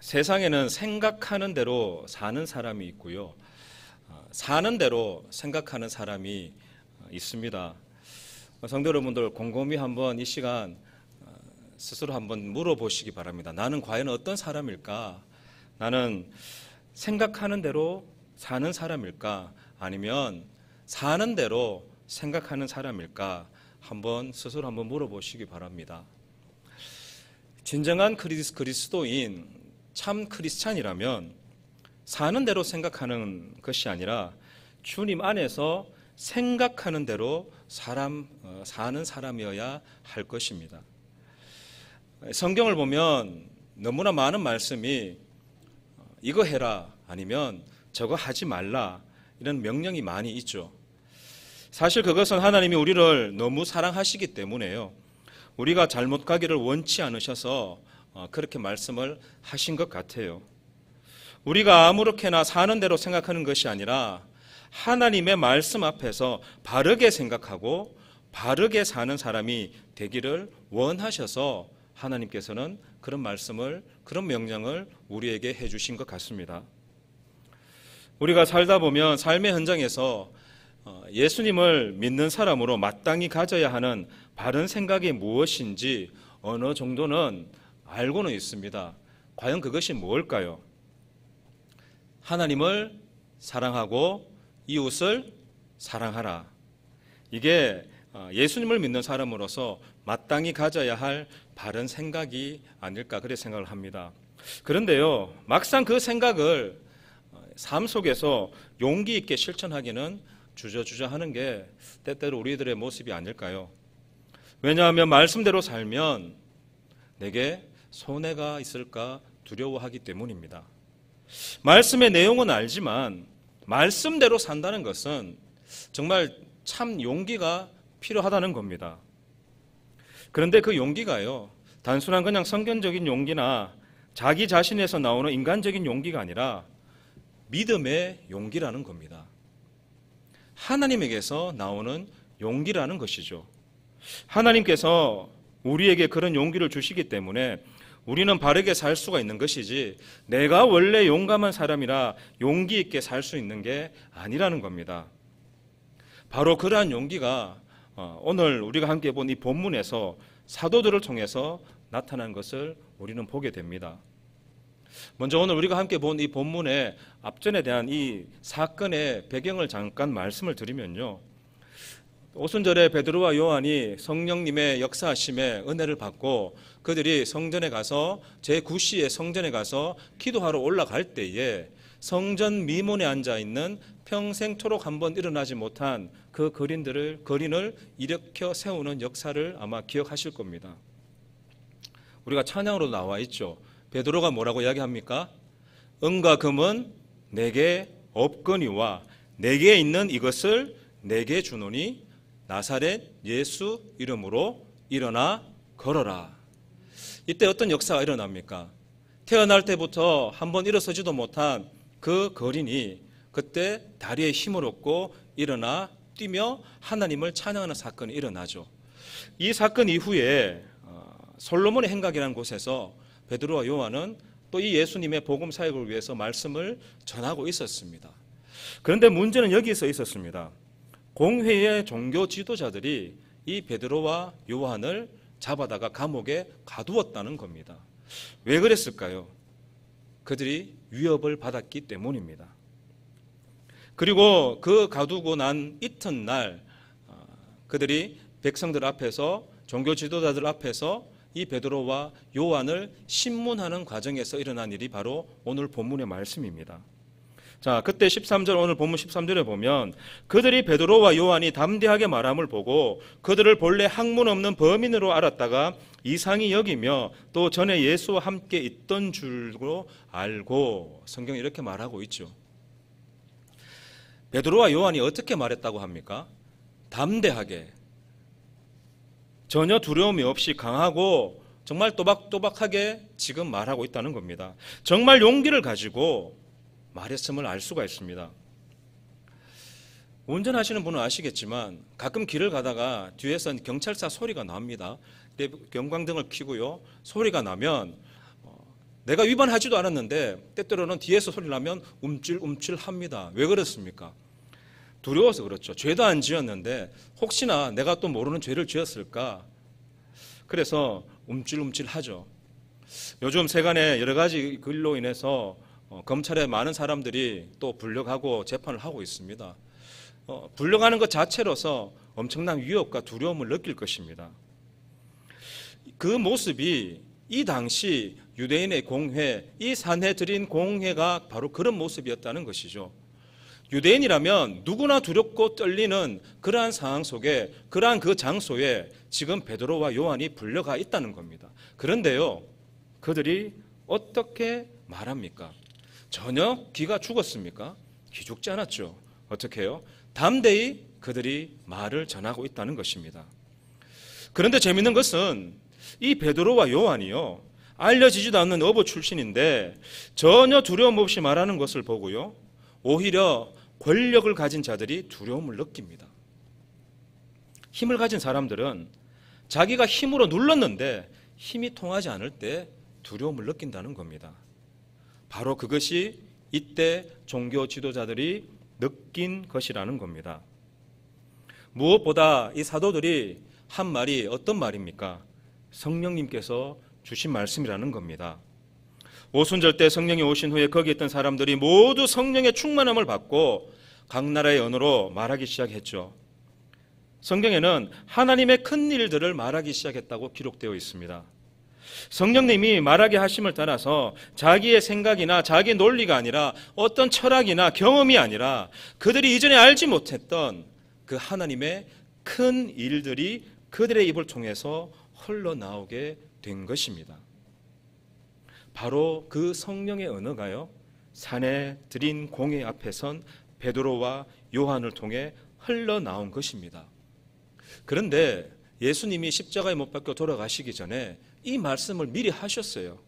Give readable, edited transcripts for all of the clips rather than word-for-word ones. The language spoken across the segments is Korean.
세상에는 생각하는 대로 사는 사람이 있고요. 사는 대로 생각하는 사람이 있습니다. 성도 여러분들 곰곰이 한번 이 시간 스스로 한번 물어보시기 바랍니다. 나는 과연 어떤 사람일까? 나는 생각하는 대로 사는 사람일까? 아니면 사는 대로 생각하는 사람일까? 한번 스스로 한번 물어보시기 바랍니다. 진정한 그리스도인, 참 크리스찬이라면 사는 대로 생각하는 것이 아니라 주님 안에서 생각하는 대로 사는 사람이어야 할 것입니다. 성경을 보면 너무나 많은 말씀이 이거 해라 아니면 저거 하지 말라 이런 명령이 많이 있죠. 사실 그것은 하나님이 우리를 너무 사랑하시기 때문에요. 우리가 잘못 가기를 원치 않으셔서 그렇게 말씀을 하신 것 같아요. 우리가 아무렇게나 사는 대로 생각하는 것이 아니라 하나님의 말씀 앞에서 바르게 생각하고 바르게 사는 사람이 되기를 원하셔서 하나님께서는 그런 말씀을, 그런 명령을 우리에게 해주신 것 같습니다. 우리가 살다 보면 삶의 현장에서 예수님을 믿는 사람으로 마땅히 가져야 하는 바른 생각이 무엇인지 어느 정도는 알고는 있습니다. 과연 그것이 무엇일까요? 하나님을 사랑하고 이웃을 사랑하라. 이게 예수님을 믿는 사람으로서 마땅히 가져야 할 바른 생각이 아닐까 그렇게 생각을 합니다. 그런데요, 막상 그 생각을 삶 속에서 용기 있게 실천하기는 주저주저하는 게 때때로 우리들의 모습이 아닐까요? 왜냐하면 말씀대로 살면 내게 손해가 있을까 두려워하기 때문입니다. 말씀의 내용은 알지만 말씀대로 산다는 것은 정말 참 용기가 필요하다는 겁니다. 그런데 그 용기가요, 단순한 그냥 성경적인 용기나 자기 자신에서 나오는 인간적인 용기가 아니라 믿음의 용기라는 겁니다. 하나님에게서 나오는 용기라는 것이죠. 하나님께서 우리에게 그런 용기를 주시기 때문에 우리는 바르게 살 수가 있는 것이지 내가 원래 용감한 사람이라 용기 있게 살 수 있는 게 아니라는 겁니다. 바로 그러한 용기가 오늘 우리가 함께 본 이 본문에서 사도들을 통해서 나타난 것을 우리는 보게 됩니다. 먼저 오늘 우리가 함께 본 이 본문의 앞전에 대한 이 사건의 배경을 잠깐 말씀을 드리면요, 오순절에 베드로와 요한이 성령님의 역사하심에 은혜를 받고 그들이 성전에 가서 제9시에 성전에 가서 기도하러 올라갈 때에 성전 미문에 앉아있는 평생토록 한번 일어나지 못한 그 거린을 일으켜 세우는 역사를 아마 기억하실 겁니다. 우리가 찬양으로 나와 있죠. 베드로가 뭐라고 이야기합니까? 은과 금은 내게 없거니와 내게 있는 이것을 내게 주노니 나사렛 예수 이름으로 일어나 걸어라. 이때 어떤 역사가 일어납니까? 태어날 때부터 한번 일어서지도 못한 그 거린이 그때 다리에 힘을 얻고 일어나 뛰며 하나님을 찬양하는 사건이 일어나죠. 이 사건 이후에 솔로몬의 행각이라는 곳에서 베드로와 요한은 또 이 예수님의 복음 사역을 위해서 말씀을 전하고 있었습니다. 그런데 문제는 여기서 있었습니다. 공회의 종교 지도자들이 이 베드로와 요한을 잡아다가 감옥에 가두었다는 겁니다. 왜 그랬을까요? 그들이 위협을 받았기 때문입니다. 그리고 그 가두고 난 이튿날 그들이 백성들 앞에서, 종교 지도자들 앞에서 이 베드로와 요한을 신문하는 과정에서 일어난 일이 바로 오늘 본문의 말씀입니다. 자, 그때 13절, 오늘 본문 13절에 보면 그들이 베드로와 요한이 담대하게 말함을 보고 그들을 본래 학문 없는 범인으로 알았다가 이상히 여기며 또 전에 예수와 함께 있던 줄로 알고, 성경이 이렇게 말하고 있죠. 베드로와 요한이 어떻게 말했다고 합니까? 담대하게, 전혀 두려움이 없이 강하고 정말 또박또박하게 지금 말하고 있다는 겁니다. 정말 용기를 가지고 말했음을 알 수가 있습니다. 운전하시는 분은 아시겠지만 가끔 길을 가다가 뒤에서 경찰차 소리가 납니다. 경광등을 켜고요, 소리가 나면 내가 위반하지도 않았는데 때때로는 뒤에서 소리 나면 움찔움찔합니다. 왜 그렇습니까? 두려워서 그렇죠. 죄도 안 지었는데 혹시나 내가 또 모르는 죄를 지었을까? 그래서 움찔움찔하죠. 요즘 세간에 여러 가지 글로 인해서 검찰에 많은 사람들이 또 불려가고 재판을 하고 있습니다. 불려가는 것 자체로서 엄청난 위협과 두려움을 느낄 것입니다. 그 모습이 이 당시 유대인의 공회, 이 산헤드린 공회가 바로 그런 모습이었다는 것이죠. 유대인이라면 누구나 두렵고 떨리는 그러한 상황 속에, 그러한 그 장소에 지금 베드로와 요한이 불려가 있다는 겁니다. 그런데요, 그들이 어떻게 말합니까? 전혀 기가 죽었습니까? 기죽지 않았죠. 어떻게 해요? 담대히 그들이 말을 전하고 있다는 것입니다. 그런데 재밌는 것은 이 베드로와 요한이요, 알려지지도 않는 어부 출신인데 전혀 두려움 없이 말하는 것을 보고요, 오히려 권력을 가진 자들이 두려움을 느낍니다. 힘을 가진 사람들은 자기가 힘으로 눌렀는데 힘이 통하지 않을 때 두려움을 느낀다는 겁니다. 바로 그것이 이때 종교 지도자들이 느낀 것이라는 겁니다. 무엇보다 이 사도들이 한 말이 어떤 말입니까? 성령님께서 주신 말씀이라는 겁니다. 오순절 때 성령이 오신 후에 거기 있던 사람들이 모두 성령의 충만함을 받고 각 나라의 언어로 말하기 시작했죠. 성경에는 하나님의 큰 일들을 말하기 시작했다고 기록되어 있습니다. 성령님이 말하게 하심을 따라서 자기의 생각이나 자기 논리가 아니라 어떤 철학이나 경험이 아니라 그들이 이전에 알지 못했던 그 하나님의 큰 일들이 그들의 입을 통해서 흘러나오게 된 것입니다. 바로 그 성령의 언어가요, 산헤드린 공회 앞에 선 베드로와 요한을 통해 흘러나온 것입니다. 그런데 예수님이 십자가에 못 박혀 돌아가시기 전에 이 말씀을 미리 하셨어요.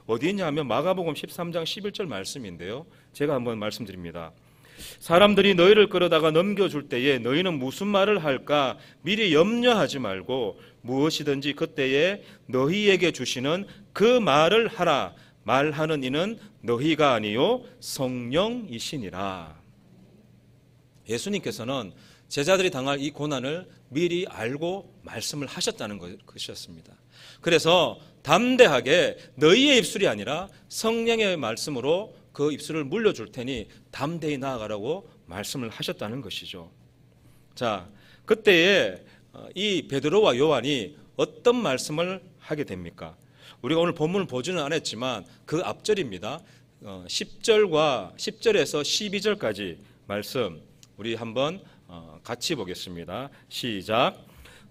어디 있냐 하면 마가복음 13장 11절 말씀인데요, 제가 한번 말씀드립니다. 사람들이 너희를 끌어다가 넘겨줄 때에 너희는 무슨 말을 할까 미리 염려하지 말고 무엇이든지 그때에 너희에게 주시는 그 말을 하라. 말하는 이는 너희가 아니요 성령이시니라. 예수님께서는 제자들이 당할 이 고난을 미리 알고 말씀을 하셨다는 것이었습니다. 그래서 담대하게 너희의 입술이 아니라 성령의 말씀으로 그 입술을 물려줄 테니 담대히 나아가라고 말씀을 하셨다는 것이죠. 자, 그때에 이 베드로와 요한이 어떤 말씀을 하게 됩니까? 우리가 오늘 본문을 보지는 않았지만 그 앞절입니다. 10절에서 12절까지 말씀 우리 한번 같이 보겠습니다. 시작.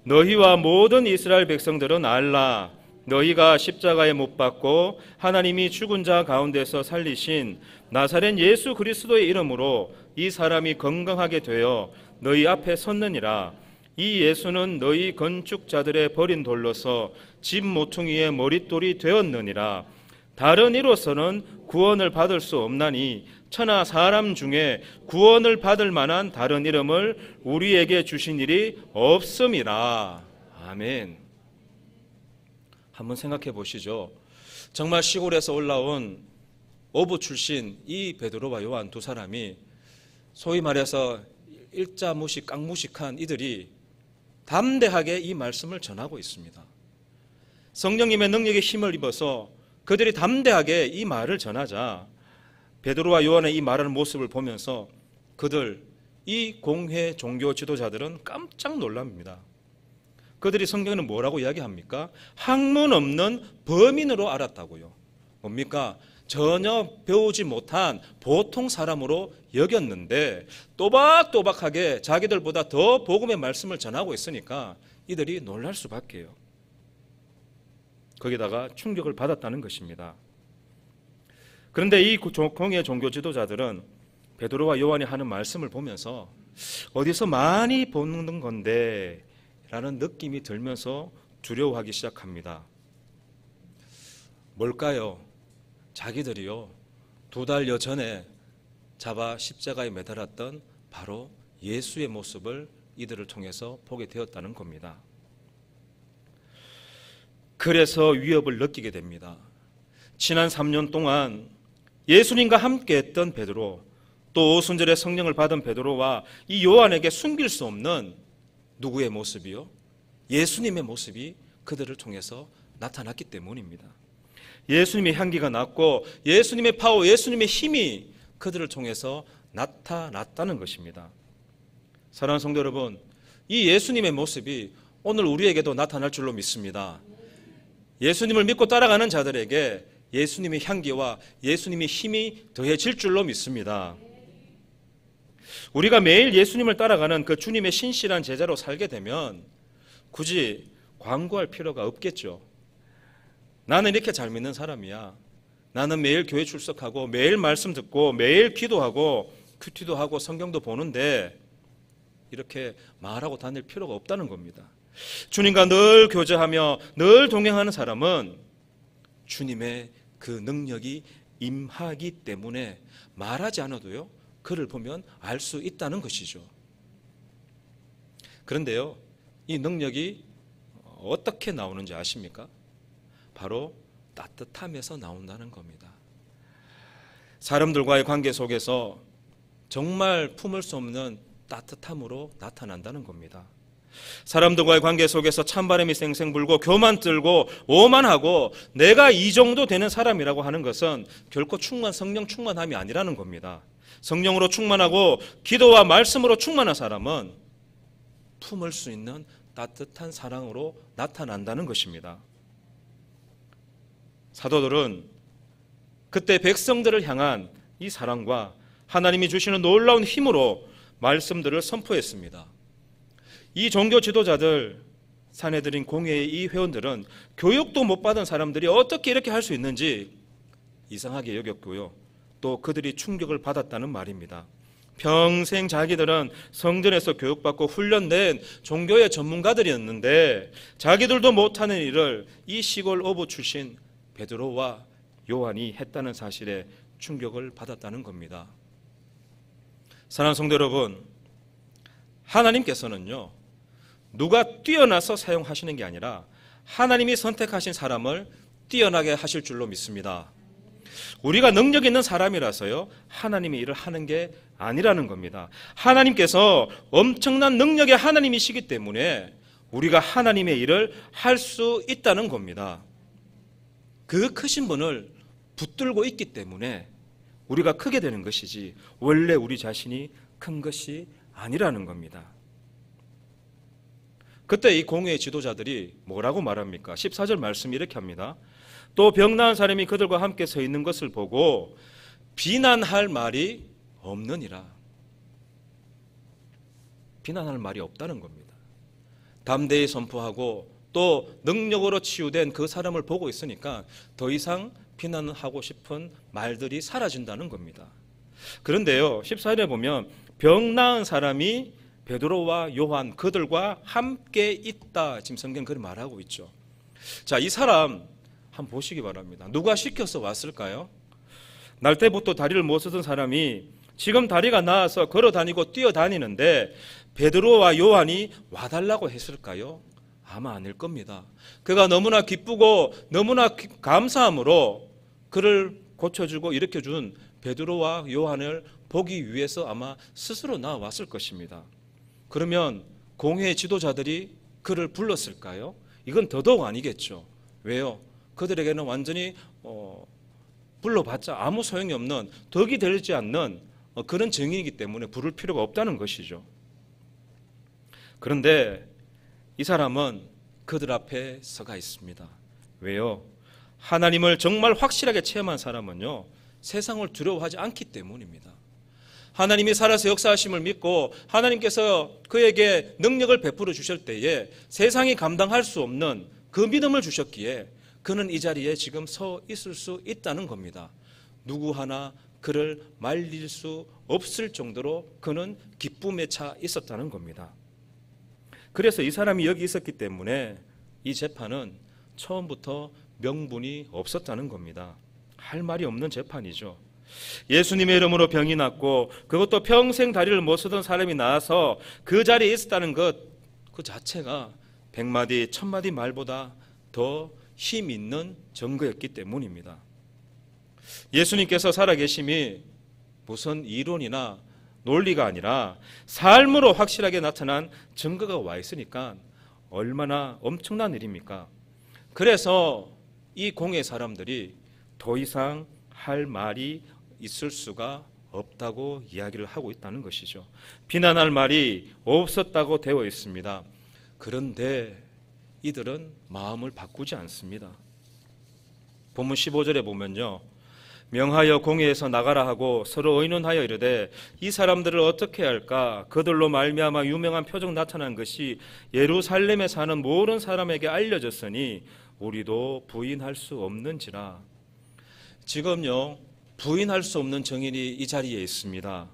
너희와 모든 이스라엘 백성들은 알라. 너희가 십자가에 못 박고 하나님이 죽은 자 가운데서 살리신 나사렛 예수 그리스도의 이름으로 이 사람이 건강하게 되어 너희 앞에 섰느니라. 이 예수는 너희 건축자들의 버린 돌로서 집 모퉁이의 머릿돌이 되었느니라. 다른 이로서는 구원을 받을 수 없나니 천하 사람 중에 구원을 받을 만한 다른 이름을 우리에게 주신 일이 없음이라. 아멘. 한번 생각해 보시죠. 정말 시골에서 올라온 어부 출신 이 베드로와 요한 두 사람이 소위 말해서 일자무식 깡무식한 이들이 담대하게 이 말씀을 전하고 있습니다. 성령님의 능력에 힘을 입어서 그들이 담대하게 이 말을 전하자 베드로와 요한의 이 말하는 모습을 보면서 그들, 이 공회 종교 지도자들은 깜짝 놀랍니다. 그들이 성경에는 뭐라고 이야기합니까? 학문 없는 범인으로 알았다고요. 뭡니까? 전혀 배우지 못한 보통 사람으로 여겼는데 또박또박하게 자기들보다 더 복음의 말씀을 전하고 있으니까 이들이 놀랄 수밖에요. 거기다가 충격을 받았다는 것입니다. 그런데 이 공회 종교 지도자들은 베드로와 요한이 하는 말씀을 보면서 어디서 많이 보는 건데 라는 느낌이 들면서 두려워하기 시작합니다. 뭘까요? 자기들이요 2달여 전에 잡아 십자가에 매달았던 바로 예수의 모습을 이들을 통해서 보게 되었다는 겁니다. 그래서 위협을 느끼게 됩니다. 지난 3년 동안 예수님과 함께 했던 베드로, 또 오순절에 성령을 받은 베드로와 이 요한에게 숨길 수 없는 누구의 모습이요? 예수님의 모습이 그들을 통해서 나타났기 때문입니다. 예수님의 향기가 났고 예수님의 파워, 예수님의 힘이 그들을 통해서 나타났다는 것입니다. 사랑하는 성도 여러분, 이 예수님의 모습이 오늘 우리에게도 나타날 줄로 믿습니다. 예수님을 믿고 따라가는 자들에게 예수님의 향기와 예수님의 힘이 더해질 줄로 믿습니다. 우리가 매일 예수님을 따라가는 그 주님의 신실한 제자로 살게 되면 굳이 광고할 필요가 없겠죠. 나는 이렇게 잘 믿는 사람이야. 나는 매일 교회 출석하고 매일 말씀 듣고 매일 기도하고 큐티도 하고 성경도 보는데 이렇게 말하고 다닐 필요가 없다는 겁니다. 주님과 늘 교제하며 늘 동행하는 사람은 주님의 그 능력이 임하기 때문에 말하지 않아도요, 그를 보면 알 수 있다는 것이죠. 그런데요, 이 능력이 어떻게 나오는지 아십니까? 바로 따뜻함에서 나온다는 겁니다. 사람들과의 관계 속에서 정말 품을 수 없는 따뜻함으로 나타난다는 겁니다. 사람들과의 관계 속에서 찬바람이 쌩쌩 불고 교만 들고 오만하고 내가 이 정도 되는 사람이라고 하는 것은 결코 성령 충만함이 아니라는 겁니다. 성령으로 충만하고 기도와 말씀으로 충만한 사람은 품을 수 있는 따뜻한 사랑으로 나타난다는 것입니다. 사도들은 그때 백성들을 향한 이 사랑과 하나님이 주시는 놀라운 힘으로 말씀들을 선포했습니다. 이 종교 지도자들, 사내들인 공회의 이 회원들은 교육도 못 받은 사람들이 어떻게 이렇게 할 수 있는지 이상하게 여겼고요, 또 그들이 충격을 받았다는 말입니다. 평생 자기들은 성전에서 교육받고 훈련된 종교의 전문가들이었는데 자기들도 못하는 일을 이 시골 어부 출신 베드로와 요한이 했다는 사실에 충격을 받았다는 겁니다. 사랑하는 성도 여러분, 하나님께서는요, 누가 뛰어나서 사용하시는 게 아니라 하나님이 선택하신 사람을 뛰어나게 하실 줄로 믿습니다. 우리가 능력 있는 사람이라서요, 하나님의 일을 하는 게 아니라는 겁니다. 하나님께서 엄청난 능력의 하나님이시기 때문에 우리가 하나님의 일을 할 수 있다는 겁니다. 그 크신 분을 붙들고 있기 때문에 우리가 크게 되는 것이지 원래 우리 자신이 큰 것이 아니라는 겁니다. 그때 이 공회의 지도자들이 뭐라고 말합니까? 14절 말씀이 이렇게 합니다. 또 병나은 사람이 그들과 함께 서 있는 것을 보고 비난할 말이 없느니라. 비난할 말이 없다는 겁니다. 담대히 선포하고 또 능력으로 치유된 그 사람을 보고 있으니까 더 이상 비난하고 싶은 말들이 사라진다는 겁니다. 그런데요, 14절에 보면 병나은 사람이 베드로와 요한 그들과 함께 있다, 지금 성경 그렇게 말하고 있죠. 자, 이 사람 한번 보시기 바랍니다. 누가 시켜서 왔을까요? 날 때부터 다리를 못 쓰던 사람이 지금 다리가 나아서 걸어 다니고 뛰어 다니는데 베드로와 요한이 와달라고 했을까요? 아마 아닐 겁니다. 그가 너무나 기쁘고 너무나 감사함으로 그를 고쳐주고 일으켜준 베드로와 요한을 보기 위해서 아마 스스로 나왔을 것입니다. 그러면 공회의 지도자들이 그를 불렀을까요? 이건 더더욱 아니겠죠. 왜요? 그들에게는 완전히 불러봤자 아무 소용이 없는, 덕이 되지 않는 그런 증인이기 때문에 부를 필요가 없다는 것이죠. 그런데 이 사람은 그들 앞에 서가 있습니다. 왜요? 하나님을 정말 확실하게 체험한 사람은요, 세상을 두려워하지 않기 때문입니다. 하나님이 살아서 역사하심을 믿고 하나님께서 그에게 능력을 베풀어 주실 때에 세상이 감당할 수 없는 그 믿음을 주셨기에 그는 이 자리에 지금 서 있을 수 있다는 겁니다. 누구 하나 그를 말릴 수 없을 정도로 그는 기쁨에 차 있었다는 겁니다. 그래서 이 사람이 여기 있었기 때문에 이 재판은 처음부터 명분이 없었다는 겁니다. 할 말이 없는 재판이죠. 예수님의 이름으로 병이 났고 그것도 평생 다리를 못 쓰던 사람이 나와서 그 자리에 있었다는 것, 그 자체가 100마디, 1000마디 말보다 더 힘 있는 증거였기 때문입니다. 예수님께서 살아계심이 무슨 이론이나 논리가 아니라 삶으로 확실하게 나타난 증거가 와 있으니까 얼마나 엄청난 일입니까? 그래서 이 공의 사람들이 더 이상 할 말이 있을 수가 없다고 이야기를 하고 있다는 것이죠. 비난할 말이 없었다고 되어 있습니다. 그런데 이들은 마음을 바꾸지 않습니다. 본문 15절에 보면요, 명하여 공회에서 나가라 하고 서로 의논하여 이르되 이 사람들을 어떻게 할까? 그들로 말미암아 유명한 표적 나타난 것이 예루살렘에 사는 모든 사람에게 알려졌으니 우리도 부인할 수 없는지라. 지금요, 부인할 수 없는 증인이 이 자리에 있습니다.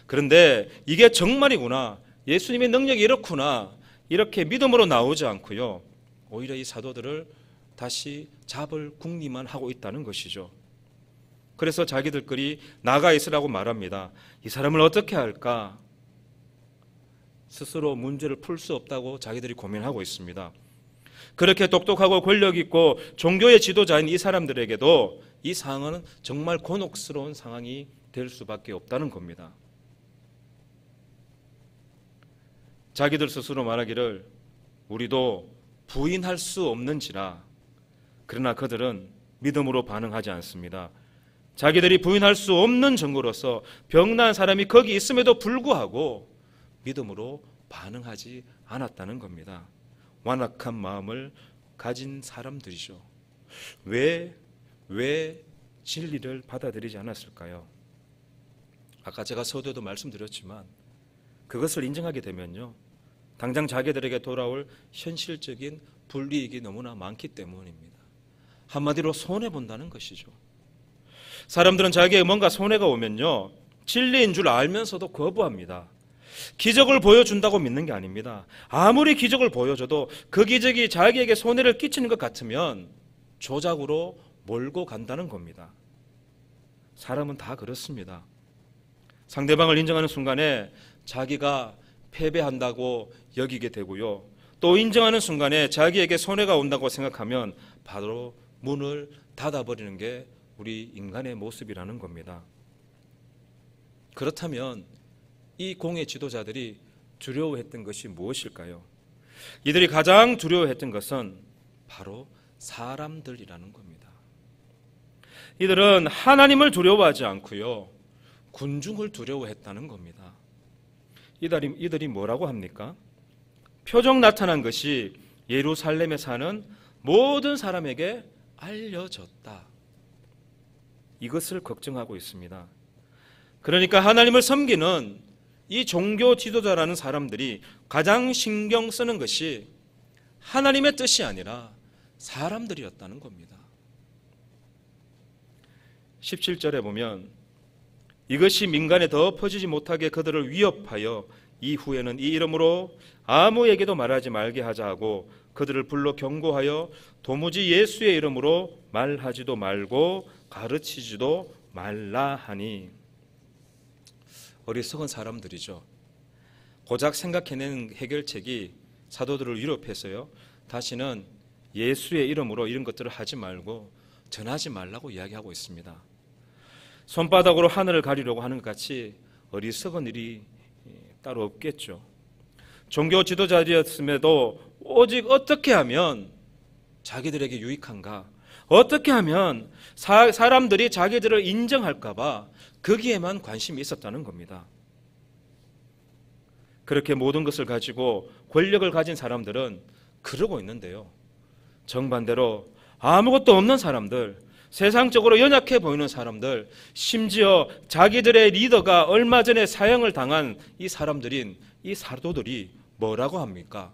그런데 이게 정말이구나, 예수님의 능력이 이렇구나, 이렇게 믿음으로 나오지 않고요, 오히려 이 사도들을 다시 잡을 궁리만 하고 있다는 것이죠. 그래서 자기들끼리 나가 있으라고 말합니다. 이 사람을 어떻게 할까? 스스로 문제를 풀 수 없다고 자기들이 고민하고 있습니다. 그렇게 똑똑하고 권력 있고 종교의 지도자인 이 사람들에게도 이 상황은 정말 곤혹스러운 상황이 될 수밖에 없다는 겁니다. 자기들 스스로 말하기를 우리도 부인할 수 없는지라. 그러나 그들은 믿음으로 반응하지 않습니다. 자기들이 부인할 수 없는 증거로서 병난 사람이 거기 있음에도 불구하고 믿음으로 반응하지 않았다는 겁니다. 완악한 마음을 가진 사람들이죠. 왜 진리를 받아들이지 않았을까요? 아까 제가 서두에도 말씀드렸지만 그것을 인정하게 되면요, 당장 자기들에게 돌아올 현실적인 불이익이 너무나 많기 때문입니다. 한마디로 손해본다는 것이죠. 사람들은 자기에게 뭔가 손해가 오면요, 진리인 줄 알면서도 거부합니다. 기적을 보여준다고 믿는 게 아닙니다. 아무리 기적을 보여줘도 그 기적이 자기에게 손해를 끼치는 것 같으면 조작으로 몰고 간다는 겁니다. 사람은 다 그렇습니다. 상대방을 인정하는 순간에 자기가 패배한다고 여기게 되고요, 또 인정하는 순간에 자기에게 손해가 온다고 생각하면 바로 문을 닫아버리는 게 우리 인간의 모습이라는 겁니다. 그렇다면 이 공의 지도자들이 두려워했던 것이 무엇일까요? 이들이 가장 두려워했던 것은 바로 사람들이라는 겁니다. 이들은 하나님을 두려워하지 않고요, 군중을 두려워했다는 겁니다. 이들이 뭐라고 합니까? 표적 나타난 것이 예루살렘에 사는 모든 사람에게 알려졌다. 이것을 걱정하고 있습니다. 그러니까 하나님을 섬기는 이 종교 지도자라는 사람들이 가장 신경 쓰는 것이 하나님의 뜻이 아니라 사람들이었다는 겁니다. 17절에 보면 이것이 민간에 더 퍼지지 못하게 그들을 위협하여 이후에는 이 이름으로 아무에게도 말하지 말게 하자 하고 그들을 불러 경고하여 도무지 예수의 이름으로 말하지도 말고 가르치지도 말라 하니. 어리석은 사람들이죠. 고작 생각해낸 해결책이 사도들을 위협해서요, 다시는 예수의 이름으로 이런 것들을 하지 말고 전하지 말라고 이야기하고 있습니다. 손바닥으로 하늘을 가리려고 하는 것 같이 어리석은 일이 따로 없겠죠. 종교 지도자였음에도 오직 어떻게 하면 자기들에게 유익한가, 어떻게 하면 사람들이 자기들을 인정할까 봐 거기에만 관심이 있었다는 겁니다. 그렇게 모든 것을 가지고 권력을 가진 사람들은 그러고 있는데요, 정반대로 아무것도 없는 사람들, 세상적으로 연약해 보이는 사람들, 심지어 자기들의 리더가 얼마 전에 사형을 당한 이 사람들인 이 사도들이 뭐라고 합니까?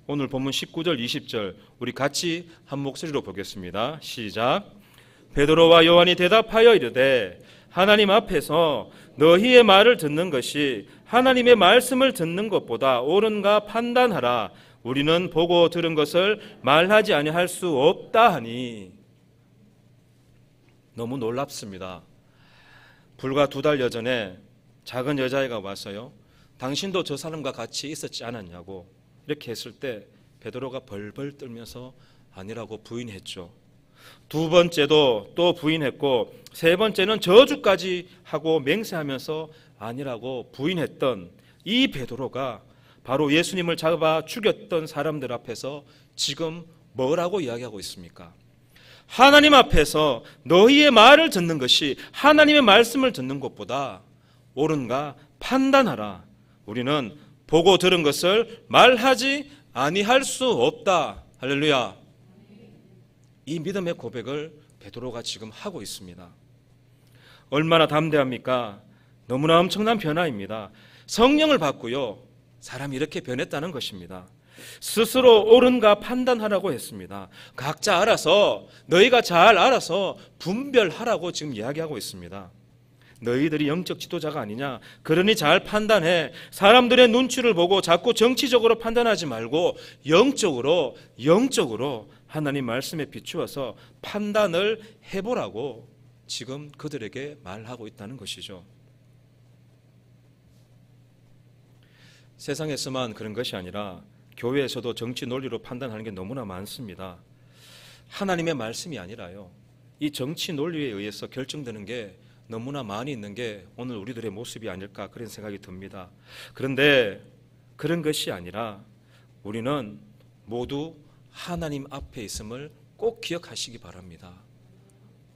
오늘 본문 19절 20절 우리 같이 한 목소리로 보겠습니다. 시작. 베드로와 요한이 대답하여 이르되 하나님 앞에서 너희의 말을 듣는 것이 하나님의 말씀을 듣는 것보다 옳은가 판단하라. 우리는 보고 들은 것을 말하지 아니할 수 없다 하니. 너무 놀랍습니다. 불과 2달 전에 작은 여자애가 와서요, 당신도 저 사람과 같이 있었지 않았냐고 이렇게 했을 때 베드로가 벌벌 떨면서 아니라고 부인했죠. 두 번째도 또 부인했고 세 번째는 저주까지 하고 맹세하면서 아니라고 부인했던 이 베드로가 바로 예수님을 잡아 죽였던 사람들 앞에서 지금 뭐라고 이야기하고 있습니까? 하나님 앞에서 너희의 말을 듣는 것이 하나님의 말씀을 듣는 것보다 옳은가 판단하라. 우리는 보고 들은 것을 말하지 아니할 수 없다. 할렐루야. 이 믿음의 고백을 베드로가 지금 하고 있습니다. 얼마나 담대합니까? 너무나 엄청난 변화입니다. 성령을 받고요, 사람이 이렇게 변했다는 것입니다. 스스로 옳은가 판단하라고 했습니다. 각자 알아서, 너희가 잘 알아서 분별하라고 지금 이야기하고 있습니다. 너희들이 영적 지도자가 아니냐? 그러니 잘 판단해. 사람들의 눈치를 보고 자꾸 정치적으로 판단하지 말고 영적으로 하나님 말씀에 비추어서 판단을 해보라고 지금 그들에게 말하고 있다는 것이죠. 세상에서만 그런 것이 아니라 교회에서도 정치 논리로 판단하는 게 너무나 많습니다. 하나님의 말씀이 아니라요, 이 정치 논리에 의해서 결정되는 게 너무나 많이 있는 게 오늘 우리들의 모습이 아닐까 그런 생각이 듭니다. 그런데 그런 것이 아니라 우리는 모두 하나님 앞에 있음을 꼭 기억하시기 바랍니다.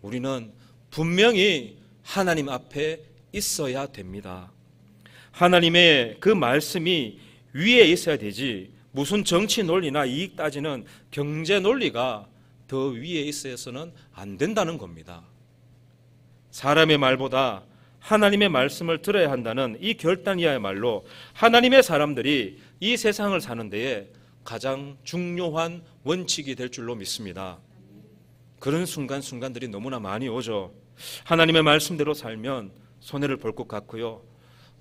우리는 분명히 하나님 앞에 있어야 됩니다. 하나님의 그 말씀이 위에 있어야 되지, 무슨 정치 논리나 이익 따지는 경제 논리가 더 위에 있어서는 안 된다는 겁니다. 사람의 말보다 하나님의 말씀을 들어야 한다는 이 결단이야말로 하나님의 사람들이 이 세상을 사는 데에 가장 중요한 원칙이 될 줄로 믿습니다. 그런 순간순간들이 너무나 많이 오죠. 하나님의 말씀대로 살면 손해를 볼 것 같고요,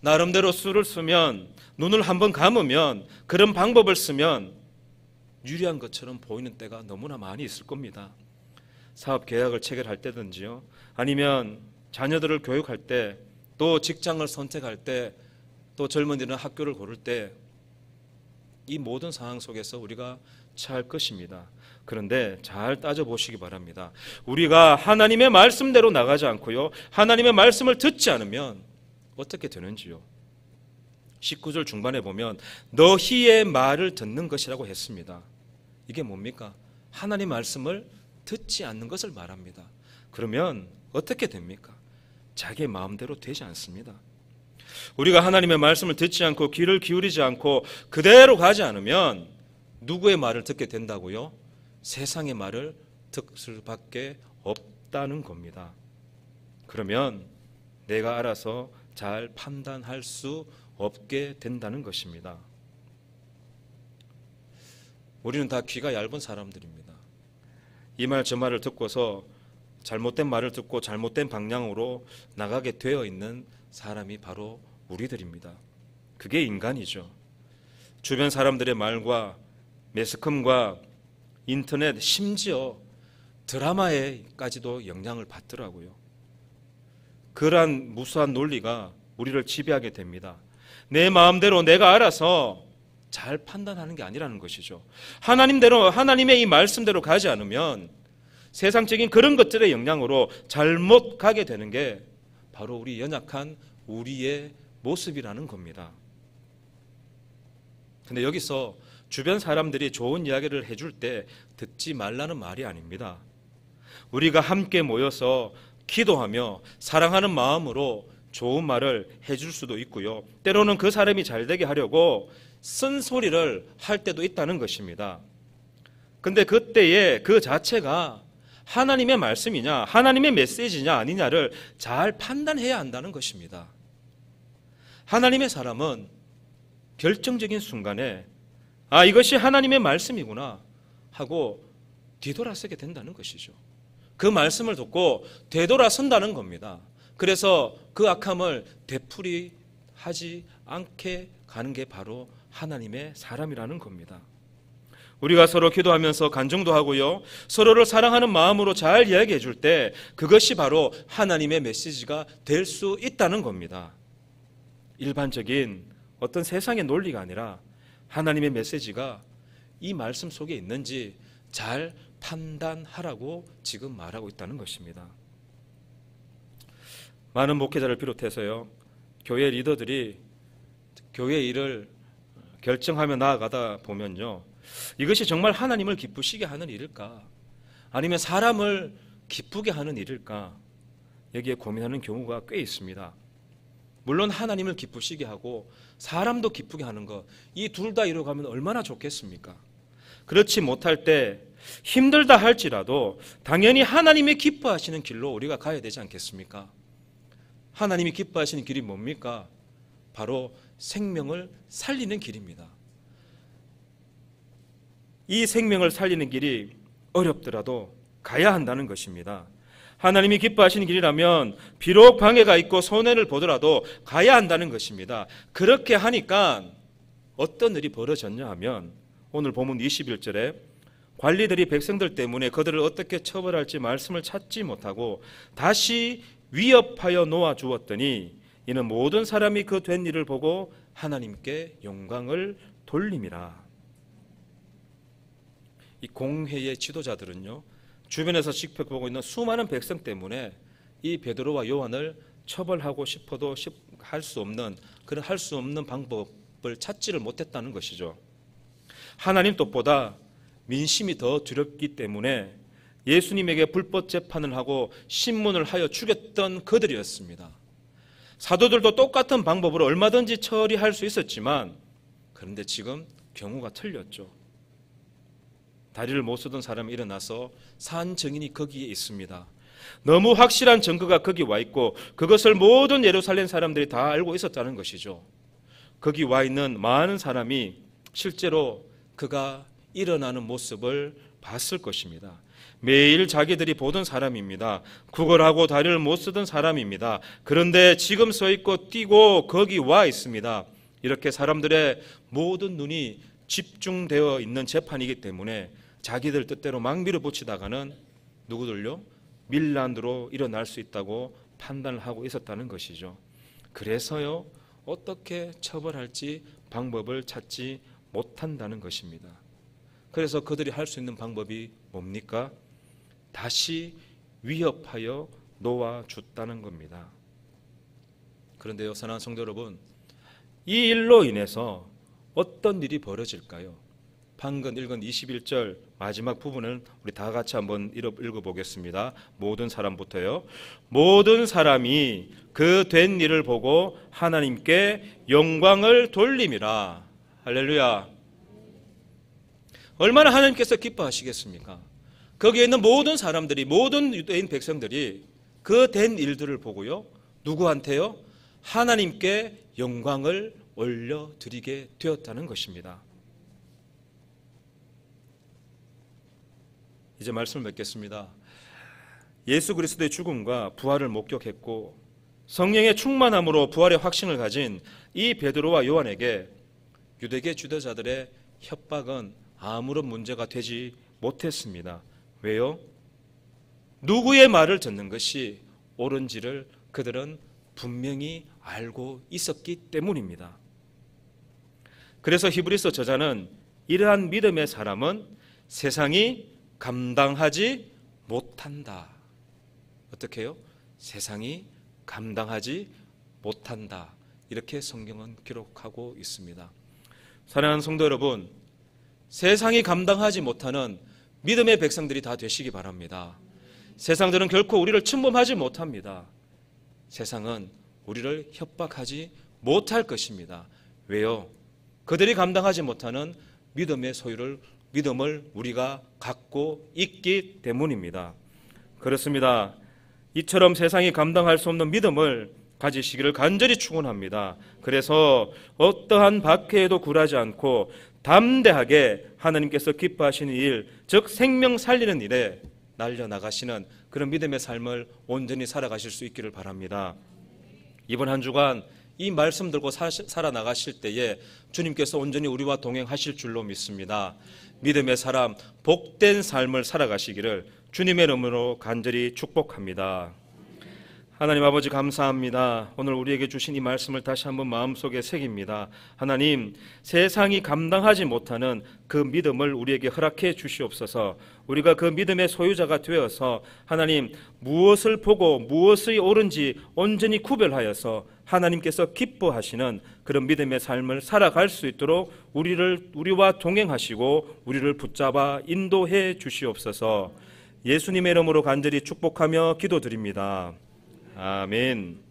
나름대로 수를 쓰면, 눈을 한번 감으면, 그런 방법을 쓰면 유리한 것처럼 보이는 때가 너무나 많이 있을 겁니다. 사업 계약을 체결할 때든지요, 아니면 자녀들을 교육할 때, 또 직장을 선택할 때, 또 젊은이들은 학교를 고를 때, 이 모든 상황 속에서 우리가 처할 것입니다. 그런데 잘 따져보시기 바랍니다. 우리가 하나님의 말씀대로 나가지 않고요, 하나님의 말씀을 듣지 않으면 어떻게 되는지요. 19절 중반에 보면 너희의 말을 듣는 것이라고 했습니다. 이게 뭡니까? 하나님 말씀을 듣지 않는 것을 말합니다. 그러면 어떻게 됩니까? 자기의 마음대로 되지 않습니다. 우리가 하나님의 말씀을 듣지 않고 귀를 기울이지 않고 그대로 가지 않으면 누구의 말을 듣게 된다고요? 세상의 말을 듣을 수밖에 없다는 겁니다. 그러면 내가 알아서 잘 판단할 수 없게 된다는 것입니다. 우리는 다 귀가 얇은 사람들입니다. 이 말 저 말을 듣고서 잘못된 말을 듣고 잘못된 방향으로 나가게 되어 있는 사람이 바로 우리들입니다. 그게 인간이죠. 주변 사람들의 말과 매스컴과 인터넷, 심지어 드라마에까지도 영향을 받더라고요. 그러한 무수한 논리가 우리를 지배하게 됩니다. 내 마음대로 내가 알아서 잘 판단하는 게 아니라는 것이죠. 하나님대로, 하나님의 이 말씀대로 가지 않으면 세상적인 그런 것들의 영향으로 잘못 가게 되는 게 바로 우리 연약한 우리의 모습이라는 겁니다. 근데 여기서 주변 사람들이 좋은 이야기를 해줄 때 듣지 말라는 말이 아닙니다. 우리가 함께 모여서 기도하며 사랑하는 마음으로 좋은 말을 해줄 수도 있고요, 때로는 그 사람이 잘되게 하려고 쓴소리를 할 때도 있다는 것입니다. 근데 그때의 그 자체가 하나님의 말씀이냐, 하나님의 메시지냐 아니냐를 잘 판단해야 한다는 것입니다. 하나님의 사람은 결정적인 순간에 이것이 하나님의 말씀이구나 하고 뒤돌아서게 된다는 것이죠. 그 말씀을 듣고 되돌아선다는 겁니다. 그래서 그 악함을 되풀이하지 않게 가는 게 바로 하나님의 사람이라는 겁니다. 우리가 서로 기도하면서 간증도 하고요, 서로를 사랑하는 마음으로 잘 이야기해 줄 때 그것이 바로 하나님의 메시지가 될 수 있다는 겁니다. 일반적인 어떤 세상의 논리가 아니라 하나님의 메시지가 이 말씀 속에 있는지 잘 판단하라고 지금 말하고 있다는 것입니다. 많은 목회자를 비롯해서요, 교회 리더들이 교회 일을 결정하며 나아가다 보면요, 이것이 정말 하나님을 기쁘시게 하는 일일까? 아니면 사람을 기쁘게 하는 일일까? 여기에 고민하는 경우가 꽤 있습니다. 물론 하나님을 기쁘시게 하고 사람도 기쁘게 하는 것, 이 둘 다 이루어가면 얼마나 좋겠습니까? 그렇지 못할 때 힘들다 할지라도 당연히 하나님이 기뻐하시는 길로 우리가 가야 되지 않겠습니까? 하나님이 기뻐하시는 길이 뭡니까? 바로 생명을 살리는 길입니다. 이 생명을 살리는 길이 어렵더라도 가야 한다는 것입니다. 하나님이 기뻐하시는 길이라면 비록 방해가 있고 손해를 보더라도 가야 한다는 것입니다. 그렇게 하니까 어떤 일이 벌어졌냐 하면 오늘 본문 21절에 관리들이 백성들 때문에 그들을 어떻게 처벌할지 말씀을 찾지 못하고 다시 위협하여 놓아주었더니 이는 모든 사람이 그 된 일을 보고 하나님께 영광을 돌림이라. 이 공회의 지도자들은요, 주변에서 지켜보고 있는 수많은 백성 때문에 이 베드로와 요한을 처벌하고 싶어도 할 수 없는 방법을 찾지를 못했다는 것이죠. 하나님 뜻보다 민심이 더 두렵기 때문에 예수님에게 불법 재판을 하고 신문을 하여 죽였던 그들이었습니다. 사도들도 똑같은 방법으로 얼마든지 처리할 수 있었지만 그런데 지금 경우가 틀렸죠. 다리를 못 쓰던 사람이 일어나서 산 증인이 거기에 있습니다. 너무 확실한 증거가 거기 와 있고 그것을 모든 예루살렘 사람들이 다 알고 있었다는 것이죠. 거기 와 있는 많은 사람이 실제로 그가 일어나는 모습을 봤을 것입니다. 매일 자기들이 보던 사람입니다. 구걸하고 다리를 못 쓰던 사람입니다. 그런데 지금 서 있고 뛰고 거기 와 있습니다. 이렇게 사람들의 모든 눈이 집중되어 있는 재판이기 때문에 자기들 뜻대로 막 밀어붙이다가는 누구들요? 밀란으로 일어날 수 있다고 판단을 하고 있었다는 것이죠. 그래서요, 어떻게 처벌할지 방법을 찾지 못한다는 것입니다. 그래서 그들이 할 수 있는 방법이 뭡니까? 다시 위협하여 놓아줬다는 겁니다. 그런데요, 사랑하는 성도 여러분, 이 일로 인해서 어떤 일이 벌어질까요? 방금 읽은 21절 마지막 부분을 우리 다 같이 한번 읽어보겠습니다. 모든 사람부터요. 모든 사람이 그 된 일을 보고 하나님께 영광을 돌림이라. 할렐루야. 얼마나 하나님께서 기뻐하시겠습니까? 거기에 있는 모든 사람들이, 모든 유대인 백성들이 그 된 일들을 보고요, 누구한테요? 하나님께 영광을 올려드리게 되었다는 것입니다. 이제 말씀을 맺겠습니다. 예수 그리스도의 죽음과 부활을 목격했고 성령의 충만함으로 부활의 확신을 가진 이 베드로와 요한에게 유대계 지도자들의 협박은 아무런 문제가 되지 못했습니다. 왜요? 누구의 말을 듣는 것이 옳은지를 그들은 분명히 알고 있었기 때문입니다. 그래서 히브리서 저자는 이러한 믿음의 사람은 세상이 감당하지 못한다. 어떻게 해요? 세상이 감당하지 못한다. 이렇게 성경은 기록하고 있습니다. 사랑하는 성도 여러분, 세상이 감당하지 못하는 믿음의 백성들이 다 되시기 바랍니다. 세상들은 결코 우리를 침범하지 못합니다. 세상은 우리를 협박하지 못할 것입니다. 왜요? 그들이 감당하지 못하는 믿음을 우리가 갖고 있기 때문입니다. 그렇습니다. 이처럼 세상이 감당할 수 없는 믿음을 가지시기를 간절히 축원합니다. 그래서 어떠한 박해에도 굴하지 않고 담대하게 하나님께서 기뻐하시는 일, 즉 생명 살리는 일에 날려나가시는 그런 믿음의 삶을 온전히 살아가실 수 있기를 바랍니다. 이번 한 주간 이 말씀 들고 살아나가실 때에 주님께서 온전히 우리와 동행하실 줄로 믿습니다. 믿음의 사람, 복된 삶을 살아가시기를 주님의 이름으로 간절히 축복합니다. 하나님 아버지 감사합니다. 오늘 우리에게 주신 이 말씀을 다시 한번 마음속에 새깁니다. 하나님, 세상이 감당하지 못하는 그 믿음을 우리에게 허락해 주시옵소서. 우리가 그 믿음의 소유자가 되어서 하나님, 무엇을 보고 무엇이 옳은지 온전히 구별하여서 하나님께서 기뻐하시는 그런 믿음의 삶을 살아갈 수 있도록 우리와 동행하시고 우리를 붙잡아 인도해 주시옵소서. 예수님의 이름으로 간절히 축복하며 기도드립니다. 아멘.